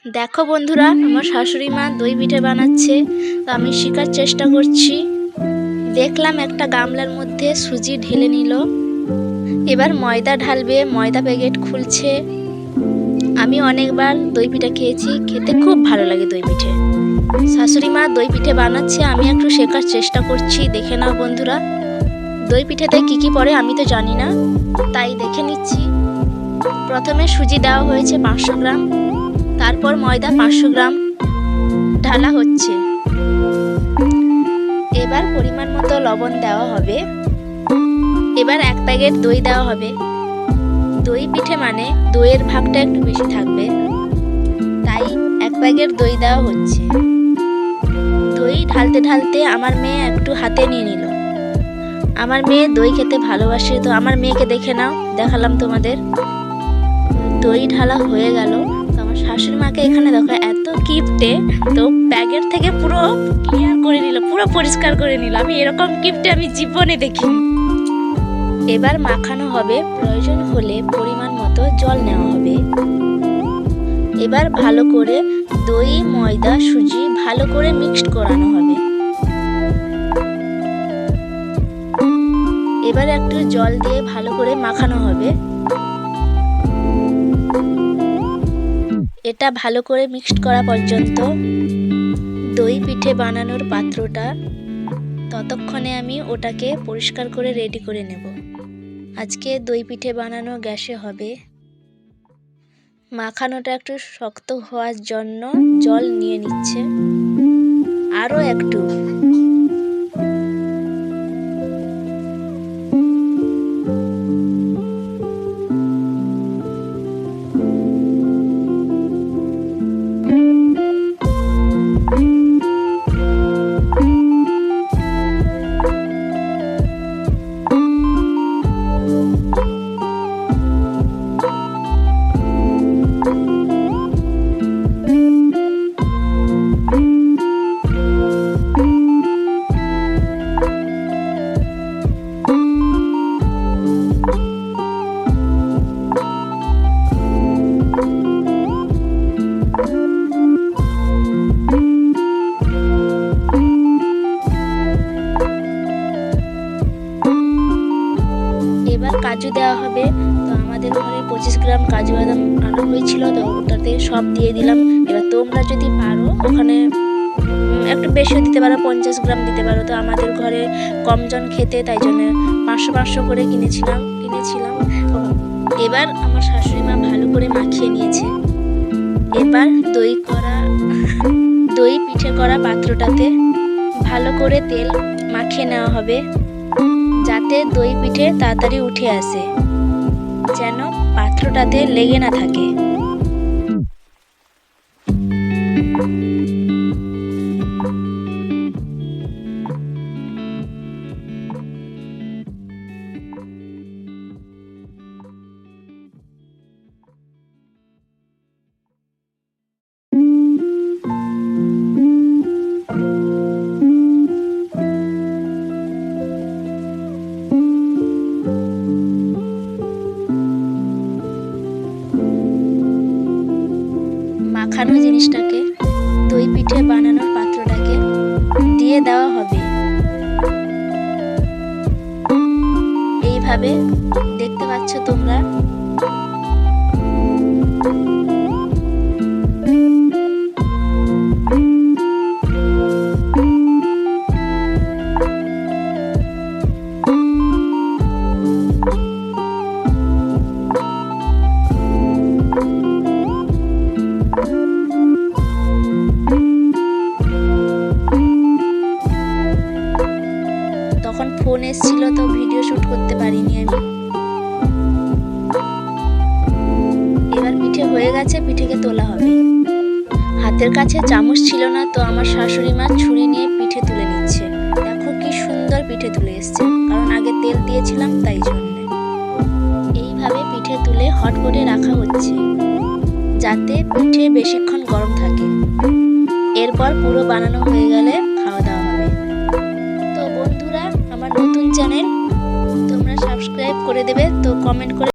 দেখো বন্ধুরা, আমার শাশুড়ি মা দই পিঠে বানাচ্ছে। তো আমি শেখার চেষ্টা করছি। দেখলাম একটা গামলার মধ্যে সুজি ঢেলে নিল। এবার ময়দা ঢালবে, ময়দা প্যাকেট খুলছে। আমি অনেকবার দই পিঠে খেয়েছি, খেতে খুব ভালো লাগে দই পিঠে। শাশুড়ি মা দই পিঠে বানাচ্ছে, আমি একটু শেখার চেষ্টা করছি। দেখে নাও বন্ধুরা, দই পিঠেতে কি কি পড়ে আমি তো জানি না, তাই দেখে নিচ্ছি। প্রথমে সুজি দেওয়া হয়েছে 500 গ্রাম, তারপর ময়দা 500 গ্রাম ঢালা হচ্ছে। এবার পরিমাণ মতো লবণ দেওয়া হবে। এবার 1 প্যাকেট দই দেওয়া হবে। দই পিঠে মানে দইয়ের ভাগটা একটু বেশি থাকবে, তাই 1 প্যাকেট দই দেওয়া হচ্ছে। দই ঢালতে ঢালতে আমার মেয়ে একটু হাতে নিয়ে নিল। আমার মেয়ে দই খেতে ভালোবাসে, তো আমার মেয়েকে দেখে নাও, দেখালাম তোমাদের। দই ঢালা হয়ে গেল। তো আমার শাশুড়ি মাকে এখানে দেখো এত কিপটে, তো প্যাকেট থেকে পুরো ক্লিয়ার করে নিল, পুরো পরিষ্কার করে নিল। আমি এরকম কিপটে আমি জীবনে দেখিনি। এবার মাখানো হবে, প্রয়োজন হলে পরিমাণ মতো জল নেওয়া হবে। এবার ভালো করে দই, ময়দা, সুজি ভালো করে মিক্সড করানো হবে। এবার একটু জল দিয়ে ভালো করে মাখানো হবে। এটা ভালো করে মিক্সড করা পর্যন্ত দই পিঠে বানানোর পাত্রটা, ততক্ষণে আমি ওটাকে পরিষ্কার করে রেডি করে নেব। আজকে দই পিঠে বানানো গ্যাসে হবে। মাখানোটা একটু শক্ত হওয়ার জন্য জল নিয়ে নিচ্ছে আরও একটু। এবার কাজু দেওয়া হবে। তো আমাদের ঘরে 25 গ্রাম কাজু বাদাম আনা হয়েছিল, তো ওটাতে সব দিয়ে দিলাম। এবার তোমরা যদি পারো ওখানে একটু বেশিও দিতে পারো, 50 গ্রাম দিতে পারো। তো আমাদের ঘরে কমজন খেতে, তাই জন্য 500 করে কিনেছিলাম। এবার আমার শাশুড়ি মা ভালো করে মাখিয়ে নিয়েছে। এবার দই পিঠে করা পাত্রটাতে ভালো করে তেল মাখিয়ে নেওয়া হবে, যাতে দই পিঠে তাড়াতাড়ি উঠে আসে, যেন পাত্রটাতে লেগে না থাকে। মাখানো জিনিসটাকে দই পিঠে বানানোর পাত্রটাকে দিয়ে দেওয়া হবে। এইভাবে দেখতে পাচ্ছ তোমরা। তখন ফোন এসেছিল, তো ভিডিও শুট করতে পারিনি আমি। এবার পিঠে হয়ে গেছে, পিঠেকে তোলা হবে। হাতের কাছে চামচ ছিল না, তো আমার শাশুড়ি মা ছুরি নিয়ে পিঠে তুলে নিচ্ছে। দেখো কি সুন্দর পিঠে তুলে এসছে, কারণ আগে তেল দিয়েছিলাম তাই জন্য। এইভাবে পিঠে তুলে হট করে রাখা হচ্ছে, যাতে পিঠে বেশিক্ষণ গরম থাকে। এরপর পুরো বানানো হয়ে গেলে খাওয়া দাওয়া হবে। তো বন্ধুরা, আমার নতুন চ্যানেল, তোমরা সাবস্ক্রাইব করে দেবে, তো কমেন্ট করে